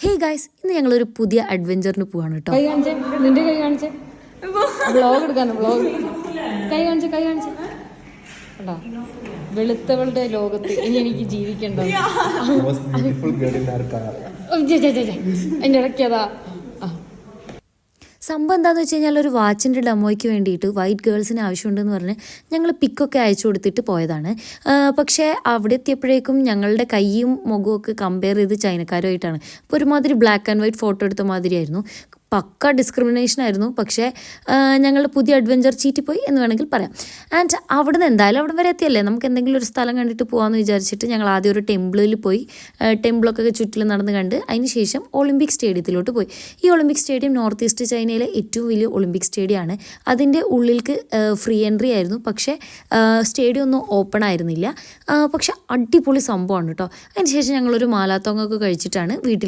Hey guys, ഇന്ന് ഞങ്ങളൊരു പുതിയ അഡ്വഞ്ചറിന് പോവാണ് കേട്ടോ. കൈ കാണിച്ചേ, നിന്റെ കൈ കാണിച്ചേ, വ്ളോഗ് എടുക്കാണ്. വ്ളോഗ് കൈ കാണിച്ചേ, കൈ കാണിച്ചേ. കേട്ടോ, വെളുത്തവളുടെ ലോകത്ത് ഇനി എനിക്ക് ജീവിക്കണ്ടോ? അതിൻ്റെ ഇടയ്ക്ക് അതാ സംഭവം എന്താണെന്ന് വെച്ച് കഴിഞ്ഞാൽ ഒരു വാച്ചിൻ്റെ ഡെമോയ്ക്ക് വേണ്ടിയിട്ട് വൈറ്റ് ഗേൾസിന് ആവശ്യമുണ്ടെന്ന് പറഞ്ഞ് ഞങ്ങൾ പിക്കൊക്കെ അയച്ചു കൊടുത്തിട്ട് പോയതാണ്. പക്ഷേ അവിടെ എത്തിയപ്പോഴേക്കും ഞങ്ങളുടെ കൈയും മുഖവും ഒക്കെ കമ്പയർ ചെയ്ത് ചൈനക്കാരുമായിട്ടാണ്. അപ്പോൾ ഒരുമാതിരി ബ്ലാക്ക് ആൻഡ് വൈറ്റ് ഫോട്ടോ എടുത്ത മാതിരിയായിരുന്നു. പക്ക ഡിസ്ക്രിമിനേഷൻ ആയിരുന്നു. പക്ഷേ ഞങ്ങളുടെ പുതിയ അഡ്വഞ്ചർ ചീറ്റിപ്പോയി എന്ന് വേണമെങ്കിൽ പറയാം. ആൻഡ് അവിടെ നിന്ന് എന്തായാലും അവിടെ വരെ എത്തിയല്ലേ, നമുക്ക് എന്തെങ്കിലും ഒരു സ്ഥലം കണ്ടിട്ട് പോകാമെന്ന് വിചാരിച്ചിട്ട് ഞങ്ങൾ ആദ്യം ഒരു ടെമ്പിളിൽ പോയി ടെമ്പിളൊക്കെ ചുറ്റിലും നടന്ന് കണ്ട് അതിന് ശേഷം ഒളിമ്പിക് സ്റ്റേഡിയത്തിലോട്ട് പോയി. ഈ ഒളിമ്പിക് സ്റ്റേഡിയം നോർത്ത് ഈസ്റ്റ് ചൈനയിലെ ഏറ്റവും വലിയ ഒളിമ്പിക് സ്റ്റേഡിയമാണ്. അതിൻ്റെ ഉള്ളിലേക്ക് ഫ്രീ എൻട്രി ആയിരുന്നു. പക്ഷേ സ്റ്റേഡിയം ഒന്നും ഓപ്പൺ ആയിരുന്നില്ല. പക്ഷെ അടിപൊളി സംഭവമാണ് കേട്ടോ. അതിന് ശേഷം ഞങ്ങളൊരു മാലാത്തോങ്ങൊക്കെ കഴിച്ചിട്ടാണ് വീട്ടിൽ